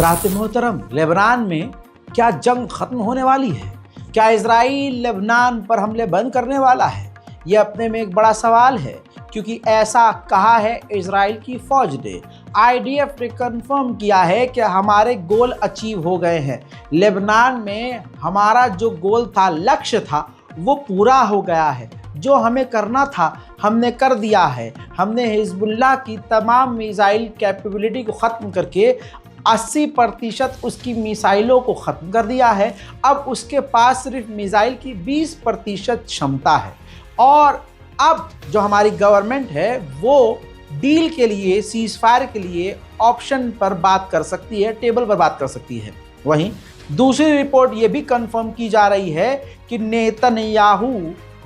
हज़रात मोहतरम, लेबनान में क्या जंग ख़त्म होने वाली है? क्या इजराइल लेबनान पर हमले बंद करने वाला है? ये अपने में एक बड़ा सवाल है, क्योंकि ऐसा कहा है इजराइल की फ़ौज ने। IDF ने कंफर्म किया है कि हमारे गोल अचीव हो गए हैं। लेबनान में हमारा जो गोल था, लक्ष्य था, वो पूरा हो गया है। जो हमें करना था हमने कर दिया है। हमने हिजबुल्लाह की तमाम मिसाइल कैपेबिलिटी को ख़त्म करके 80% उसकी मिसाइलों को ख़त्म कर दिया है। अब उसके पास सिर्फ मिसाइल की 20% क्षमता है। और अब जो हमारी गवर्नमेंट है वो डील के लिए, सीज़ फायर के लिए ऑप्शन पर बात कर सकती है, टेबल पर बात कर सकती है। वहीं दूसरी रिपोर्ट ये भी कंफर्म की जा रही है कि नेतन्याहू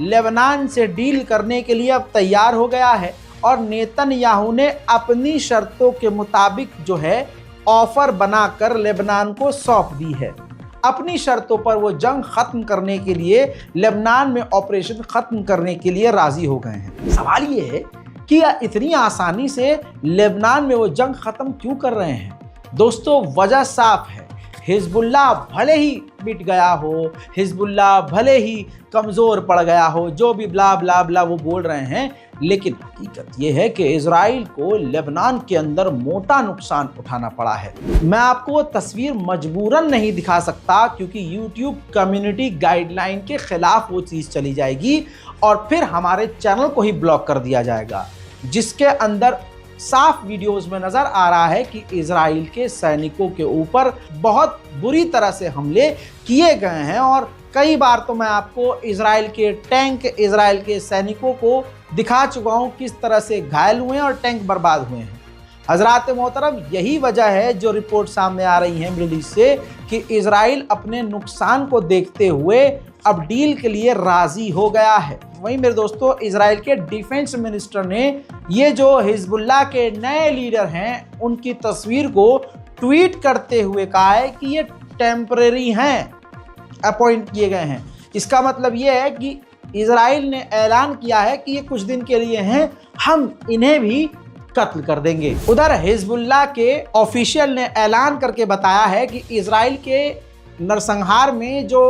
लेबनान से डील करने के लिए अब तैयार हो गया है और नेतन्याहू ने अपनी शर्तों के मुताबिक जो है ऑफर बनाकर लेबनान को सौंप दी है। अपनी शर्तों पर वो जंग खत्म करने के लिए, लेबनान में ऑपरेशन खत्म करने के लिए राजी हो गए हैं। सवाल ये है कि इतनी आसानी से लेबनान में वो जंग खत्म क्यों कर रहे हैं? दोस्तों, वजह साफ है। हिजबुल्लाह भले ही मिट गया हो, हिजबुल्लाह भले ही कमज़ोर पड़ गया हो, जो भी ब्ला ब्ला ब्ला वो बोल रहे हैं, लेकिन हकीकत ये है कि इजराइल को लेबनान के अंदर मोटा नुकसान उठाना पड़ा है। मैं आपको वो तस्वीर मजबूरन नहीं दिखा सकता, क्योंकि यूट्यूब कम्युनिटी गाइडलाइन के ख़िलाफ़ वो चीज़ चली जाएगी और फिर हमारे चैनल को ही ब्लॉक कर दिया जाएगा, जिसके अंदर साफ वीडियोस में नज़र आ रहा है कि इजराइल के सैनिकों के ऊपर बहुत बुरी तरह से हमले किए गए हैं। और कई बार तो मैं आपको इजराइल के टैंक, इजराइल के सैनिकों को दिखा चुका हूं किस तरह से घायल हुए हैं और टैंक बर्बाद हुए हैं। हज़रात मोहतरम, यही वजह है जो रिपोर्ट सामने आ रही है मिडल ईस्ट से कि इजराइल अपने नुकसान को देखते हुए अब डील के लिए राज़ी हो गया है। वहीं मेरे दोस्तों, इजराइल के डिफेंस मिनिस्टर ने ये जो हिजबुल्लाह के नए लीडर हैं उनकी तस्वीर को ट्वीट करते हुए कहा है कि ये टेम्परेरी हैं, अपॉइंट किए गए हैं। इसका मतलब ये है कि इजराइल ने ऐलान किया है कि ये कुछ दिन के लिए हैं, हम इन्हें भी कत्ल कर देंगे। उधर हिजबुल्लाह के ऑफिशियल ने ऐलान करके बताया है कि इजराइल के नरसंहार में जो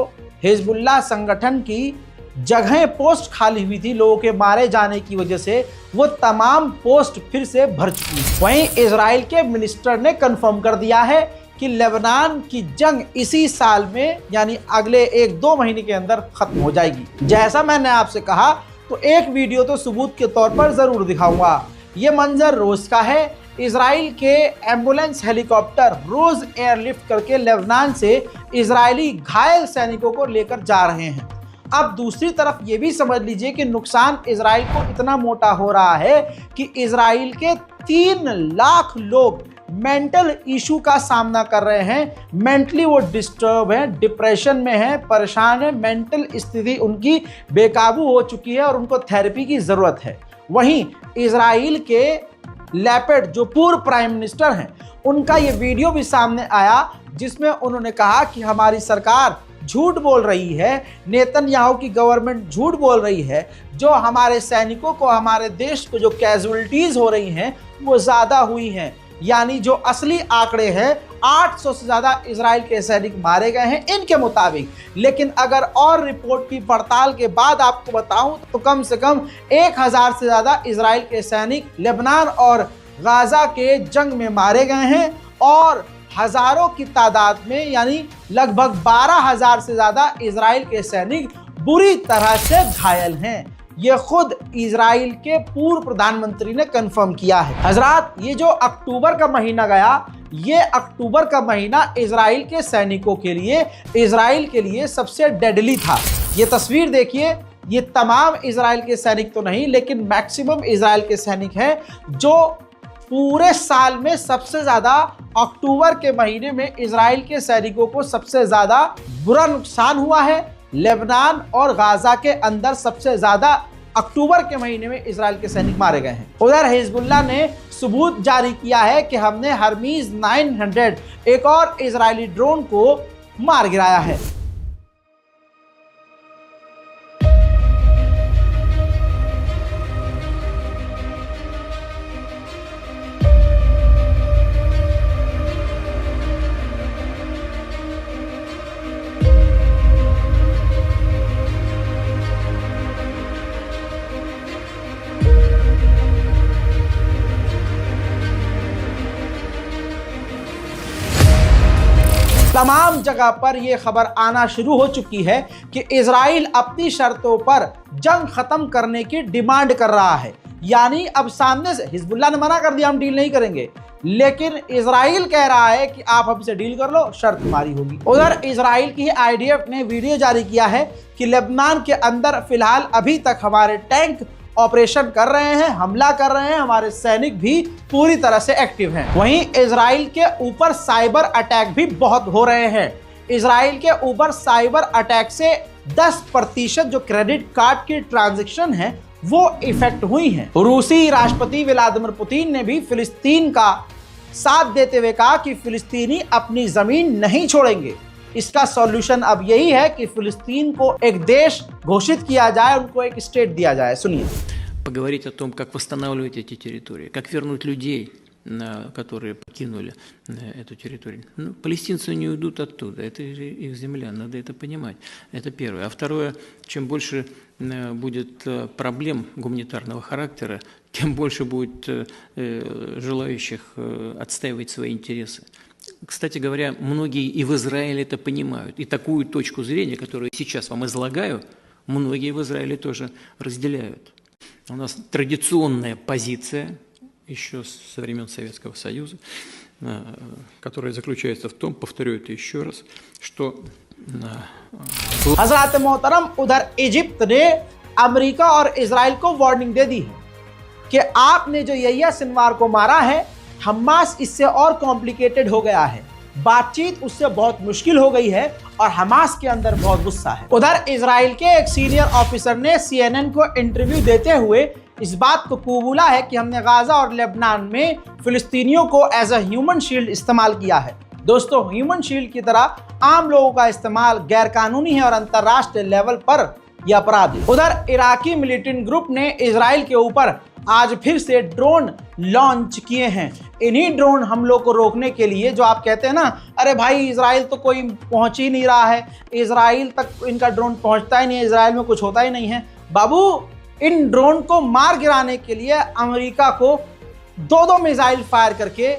हिजबुल्लाह संगठन की जगहें पोस्ट खाली हुई थी लोगों के मारे जाने की वजह से, वो तमाम पोस्ट फिर से भर चुकी है। वहीं इजराइल के मिनिस्टर ने कंफर्म कर दिया है कि लेबनान की जंग इसी साल में, यानी अगले 1-2 महीने के अंदर खत्म हो जाएगी। जैसा मैंने आपसे कहा, तो एक वीडियो तो सबूत के तौर पर जरूर दिखाऊंगा। ये मंजर रोज का है। इजराइल के एम्बुलेंस हेलीकॉप्टर रोज एयरलिफ्ट करके लेबनान से इजरायली घायल सैनिकों को लेकर जा रहे हैं। अब दूसरी तरफ ये भी समझ लीजिए कि नुकसान इजराइल को इतना मोटा हो रहा है कि इजराइल के 3 लाख लोग मेंटल इशू का सामना कर रहे हैं। मेंटली वो डिस्टर्ब हैं, डिप्रेशन में हैं, परेशान हैं, मेंटल स्थिति उनकी बेकाबू हो चुकी है और उनको थेरेपी की ज़रूरत है। वहीं इजराइल के लैपेड, जो पूर्व प्राइम मिनिस्टर हैं, उनका ये वीडियो भी सामने आया जिसमें उन्होंने कहा कि हमारी सरकार झूठ बोल रही है, नेतन्याहू की गवर्नमेंट झूठ बोल रही है, जो हमारे सैनिकों को, हमारे देश को जो कैजुअलिटीज़ हो रही हैं वो ज़्यादा हुई हैं। यानी जो असली आंकड़े हैं, 800 से ज़्यादा इजराइल के सैनिक मारे गए हैं इनके मुताबिक। लेकिन अगर और रिपोर्ट की पड़ताल के बाद आपको बताऊं तो कम से कम 1000 से ज़्यादा इजराइल के सैनिक लेबनान और गाज़ा के जंग में मारे गए हैं और हज़ारों की तादाद में, यानी लगभग 12,000 से ज़्यादा इजराइल के सैनिक बुरी तरह से घायल हैं। ये खुद इजराइल के पूर्व प्रधानमंत्री ने कंफर्म किया है। हजरात, ये जो अक्टूबर का महीना गया, ये अक्टूबर का महीना इजराइल के सैनिकों के लिए, इजराइल के लिए सबसे डेडली था। ये तस्वीर देखिए, ये तमाम इजराइल के सैनिक तो नहीं, लेकिन मैक्सिमम इजराइल के सैनिक हैं जो पूरे साल में सबसे ज़्यादा अक्टूबर के महीने में इजराइल के सैनिकों को सबसे ज़्यादा बुरा नुकसान हुआ है। लेबनान और गाज़ा के अंदर सबसे ज़्यादा अक्टूबर के महीने में इजराइल के सैनिक मारे गए हैं। उधर हिजबुल्लाह ने सबूत जारी किया है कि हमने हर्मीज 900 एक और इजरायली ड्रोन को मार गिराया है। तमाम जगह पर यह खबर आना शुरू हो चुकी है कि इजराइल अपनी शर्तों पर जंग खत्म करने की डिमांड कर रहा है। यानी अब सामने से हिजबुल्लाह ने मना कर दिया हम डील नहीं करेंगे, लेकिन इजराइल कह रहा है कि आप हमसे डील कर लो, शर्त हमारी होगी। उधर इजराइल की IDF ने वीडियो जारी किया है कि लेबनान के अंदर फिलहाल अभी तक हमारे टैंक ऑपरेशन कर रहे हैं, हमला कर रहे हैं, हमारे सैनिक भी पूरी तरह से एक्टिव हैं। वहीं इजराइल के ऊपर साइबर अटैक भी बहुत हो रहे हैं। इजराइल के ऊपर साइबर अटैक से 10% जो क्रेडिट कार्ड की ट्रांजैक्शन है वो इफेक्ट हुई हैं। रूसी राष्ट्रपति व्लादिमीर पुतिन ने भी फिलिस्तीन का साथ देते हुए कहा कि फिलिस्तीनी अपनी जमीन नहीं छोड़ेंगे। इसका सॉल्यूशन अब यही है कि फिलिस्तीन को एक देश घोषित किया जाए, उनको एक स्टेट दिया जाए। सुनिए। Поговорить о том, как восстанавливать эти территории, как вернуть людей, которые покинули эту территорию. Ну, палестинцы не уйдут оттуда, это их земля, надо это понимать. Это первое. А второе, чем больше будет проблем гуманитарного характера, тем больше будет желающих отстаивать свои интересы. Кстати говоря, многие и в Израиле это понимают. И такую точку зрения, которую я сейчас вам излагаю, многие в Израиле тоже разделяют. У нас традиционная позиция, еще со времен Советского Союза, которая заключается в том, повторю это еще раз, что... हज़रात मोहतरम, उधर इजिप्ट ने अमेरिका और इजराइल को वार्निंग दे दी है कि आपने जो यहिया सिनवार को मारा है, हमास इससे और कॉम्प्लिकेटेड हो गया है, बातचीत उससे बहुत मुश्किल हो गई है और हमास के अंदर बहुत गुस्सा है। उधर इजराइल के एक सीनियर ऑफिसर ने CNN को इंटरव्यू देते हुए इस बात को कबूला है कि हमने गाजा और लेबनान में फिलिस्तीनियों को एज अ ह्यूमन शील्ड इस्तेमाल किया है। दोस्तों, ह्यूमन शील्ड की तरह आम लोगों का इस्तेमाल गैरकानूनी है और अंतर्राष्ट्रीय लेवल पर यह अपराध है। उधर इराकी मिलिटेंट ग्रुप ने इजराइल के ऊपर आज फिर से ड्रोन लॉन्च किए हैं। इन्हीं ड्रोन हमलों को रोकने के लिए, जो आप कहते हैं ना, अरे भाई इजराइल तो कोई पहुंच ही नहीं रहा है, इजराइल तक इनका ड्रोन पहुंचता ही नहीं है, इजराइल में कुछ होता ही नहीं है। बाबू, इन ड्रोन को मार गिराने के लिए अमेरिका को 2-2 मिसाइल फायर करके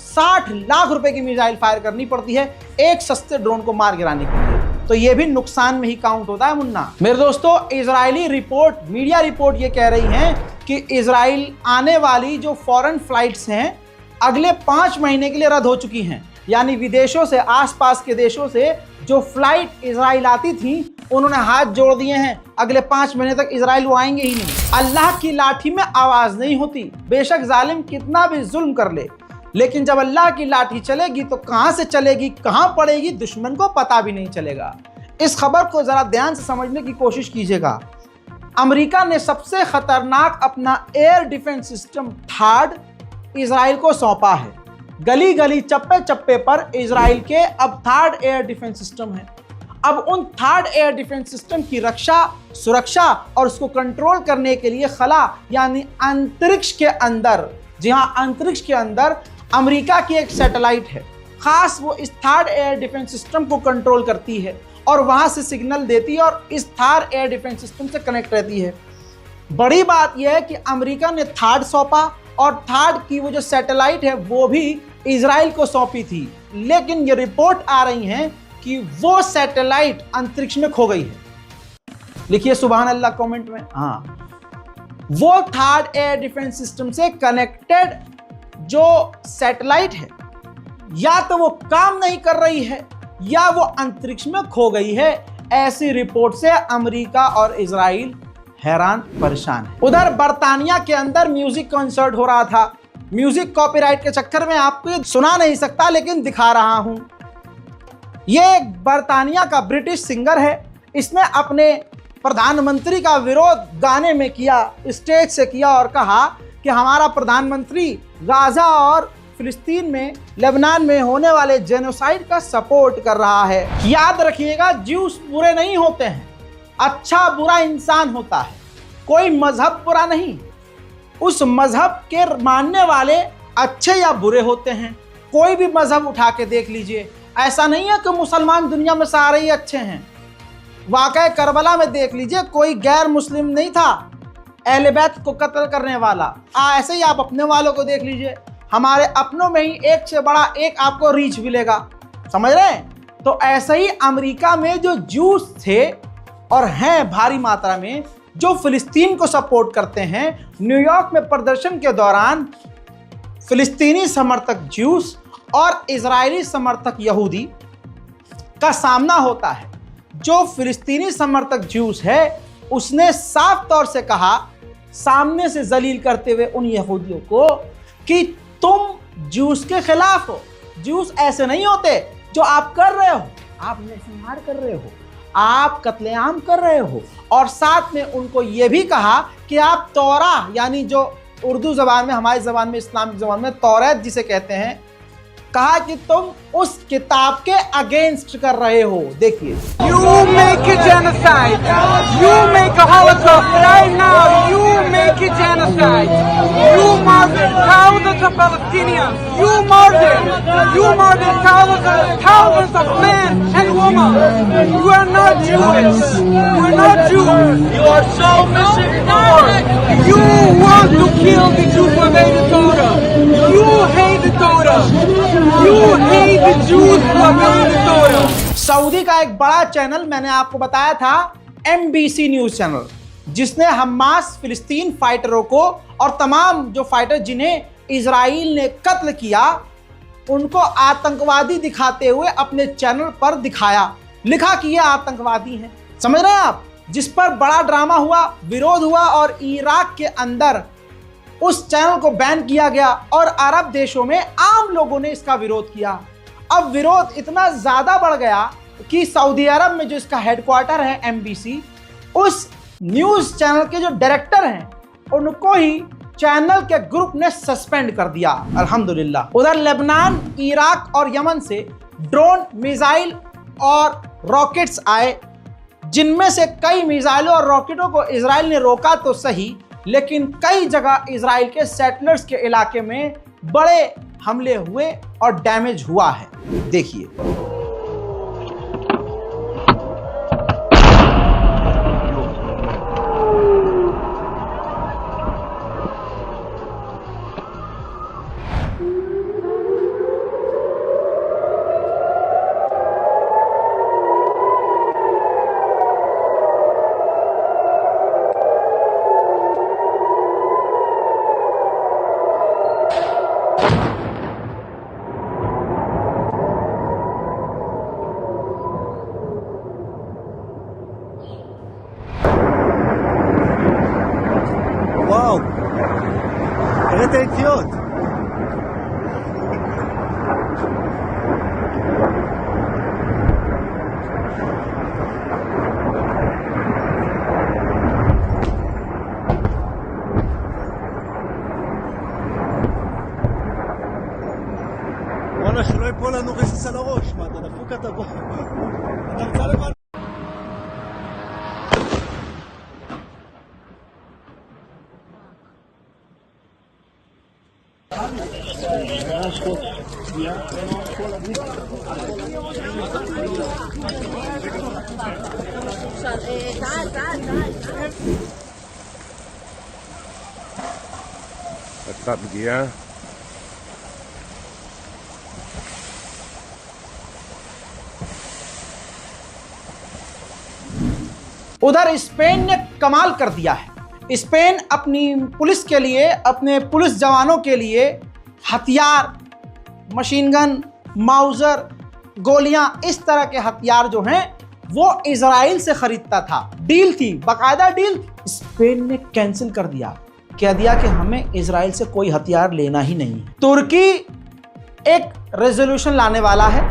60 लाख रुपए की मिसाइल फायर करनी पड़ती है एक सस्ते ड्रोन को मार गिराने के लिए। तो ये भी नुकसान में ही काउंट होता है मुन्ना। मेरे दोस्तों, इजरायली रिपोर्ट, मीडिया रिपोर्ट ये कह रही हैं कि इजराइल आने वाली जो फॉरेन फ्लाइट्स हैं अगले 5 महीने के लिए रद्द हो चुकी हैं। यानी विदेशों से, आसपास के देशों से जो फ्लाइट इजराइल आती थी उन्होंने हाथ जोड़ दिए हैं, अगले 5 महीने तक इजराइल वो आएंगे ही नहीं। अल्लाह की लाठी में आवाज़ नहीं होती, बेशक जालिम कितना भी जुल्म कर ले, लेकिन जब अल्लाह की लाठी चलेगी तो कहां से चलेगी, कहां पड़ेगी, दुश्मन को पता भी नहीं चलेगा। इस खबर को जरा ध्यान से समझने की कोशिश कीजिएगा। अमेरिका ने सबसे खतरनाक अपना air defence system third Israel को सौंपा है। गली गली, चप्पे चप्पे पर इजराइल के अब थर्ड एयर डिफेंस सिस्टम है। अब उन थर्ड एयर डिफेंस सिस्टम की रक्षा, सुरक्षा और उसको कंट्रोल करने के लिए खला यानी अंतरिक्ष के अंदर, जी हाँ, अंतरिक्ष के अंदर अमेरिका की एक सैटेलाइट है, खास वो इस थर्ड एयर डिफेंस सिस्टम को कंट्रोल करती है और वहां से सिग्नल देती है और इस थर्ड एयर डिफेंस सिस्टम से कनेक्ट रहती है। बड़ी बात यह है कि अमेरिका ने थर्ड सौंपा और थर्ड की वो जो सैटेलाइट है वो भी इजराइल को सौंपी थी, लेकिन ये रिपोर्ट आ रही है कि वो सैटेलाइट अंतरिक्ष में खो गई है। लिखिए सुभान अल्लाह कमेंट में। हाँ, वो थर्ड एयर डिफेंस सिस्टम से कनेक्टेड जो सैटेलाइट है या तो वो काम नहीं कर रही है या वो अंतरिक्ष में खो गई है। ऐसी रिपोर्ट से अमेरिका और इजराइल हैरान परेशान है। उधर बर्तानिया के अंदर म्यूजिक कॉन्सर्ट हो रहा था। म्यूजिक कॉपीराइट के चक्कर में आपको सुना नहीं सकता, लेकिन दिखा रहा हूं। ये बर्तानिया का ब्रिटिश सिंगर है। इसने अपने प्रधानमंत्री का विरोध गाने में किया, स्टेज से किया और कहा कि हमारा प्रधानमंत्री गाजा और फिलिस्तीन में, लेबनान में होने वाले जेनोसाइड का सपोर्ट कर रहा है। याद रखिएगा, ज्यूस बुरे नहीं होते हैं, अच्छा बुरा इंसान होता है, कोई मजहब बुरा नहीं। उस मजहब के मानने वाले अच्छे या बुरे होते हैं। कोई भी मजहब उठा के देख लीजिए, ऐसा नहीं है कि मुसलमान दुनिया में सारे ही अच्छे हैं। वाक़या करबला में देख लीजिए, कोई गैर मुस्लिम नहीं था अहले बैत को कत्ल करने वाला। ऐसे ही आप अपने वालों को देख लीजिए, हमारे अपनों में ही एक से बड़ा एक आपको रीच मिलेगा। समझ रहे हैं? तो ऐसे ही अमेरिका में जो जूस थे और हैं भारी मात्रा में, जो फिलिस्तीन को सपोर्ट करते हैं, न्यूयॉर्क में प्रदर्शन के दौरान फिलिस्तीनी समर्थक जूस और इजरायली समर्थक यहूदी का सामना होता है। जो फिलिस्तीनी समर्थक जूस है उसने साफ तौर से कहा, सामने से जलील करते हुए उन यहूदियों को, कि तुम जूस के खिलाफ हो। जूस ऐसे नहीं होते जो आप कर रहे हो, आप नरसंहार कर रहे हो, आप कत्लेआम कर रहे हो। और साथ में उनको ये भी कहा कि आप तौरा, यानी जो उर्दू जबान में, हमारी जबान में, इस्लामिक जबान में तौरात जिसे कहते हैं, कहा कि तुम उस किताब के अगेंस्ट कर रहे हो। देखिए, You make a genocide. You make a Holocaust. Right now, you make a genocide. You murdered thousands of Palestinians. You murdered thousands of men and women. You are not Jewish. You are not Jewish. You are so misinformed. You want to kill the Jews who obey the Torah. You hate the Torah. You hate the Jews who obey the Torah. Saudi का एक बड़ा channel, मैंने आपको बताया था, MBC news channel, जिसने Hamas फिलिस्तीन फाइटरों को और तमाम जो फाइटर जिन्हें इजराइल ने कत्ल किया, उनको आतंकवादी दिखाते हुए अपने चैनल पर दिखाया, लिखा कि ये आतंकवादी हैं। समझ रहे हैं आप? जिस पर बड़ा ड्रामा हुआ, विरोध हुआ और इराक के अंदर उस चैनल को बैन किया गया और अरब देशों में आम लोगों ने इसका विरोध किया। अब विरोध इतना ज्यादा बढ़ गया कि सऊदी अरब में जो इसका हेडक्वार्टर है MBC, उस न्यूज चैनल के जो डायरेक्टर हैं उनको ही चैनल के ग्रुप ने सस्पेंड कर दिया। अल्हम्दुलिल्लाह। उधर लेबनान, इराक और यमन से ड्रोन, मिसाइल और रॉकेट्स आए, जिनमें से कई मिसाइलों और रॉकेटों को इजराइल ने रोका तो सही, लेकिन कई जगह इजराइल के सेटलर्स के इलाके में बड़े हमले हुए और डैमेज हुआ है। देखिए, וואו, תראה את היציאות. וואלה, שלא ייפול לנו רסיס על הראש. מה, אתה דפוק אתה בוא. אתה רוצה לבד? הייתה פגיעה. उधर स्पेन ने कमाल कर दिया है। स्पेन अपनी पुलिस के लिए, अपने पुलिस जवानों के लिए हथियार, मशीन गन, माउजर, गोलियां, इस तरह के हथियार जो हैं वो इजराइल से खरीदता था। डील थी, बाकायदा डील। स्पेन ने कैंसिल कर दिया, कह दिया कि हमें इजराइल से कोई हथियार लेना ही नहीं है। तुर्की एक रेजोल्यूशन लाने वाला है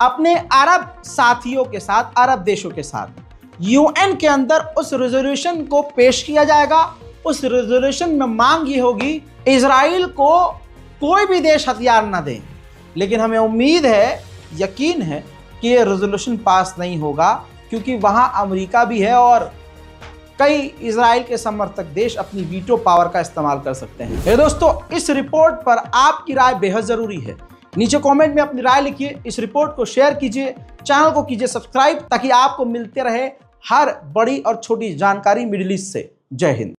अपने अरब साथियों के साथ, अरब देशों के साथ। UN के अंदर उस रेजोल्यूशन को पेश किया जाएगा। उस रेजोल्यूशन में मांग ये होगी, इजराइल को कोई भी देश हथियार ना दे। लेकिन हमें उम्मीद है, यकीन है कि ये रेजोल्यूशन पास नहीं होगा, क्योंकि वहाँ अमेरिका भी है और कई इजराइल के समर्थक देश अपनी वीटो पावर का इस्तेमाल कर सकते हैं। दोस्तों, इस रिपोर्ट पर आपकी राय बेहद ज़रूरी है। नीचे कमेंट में अपनी राय लिखिए, इस रिपोर्ट को शेयर कीजिए, चैनल को कीजिए सब्सक्राइब, ताकि आपको मिलते रहे हर बड़ी और छोटी जानकारी मिडिल ईस्ट से। जय हिंद।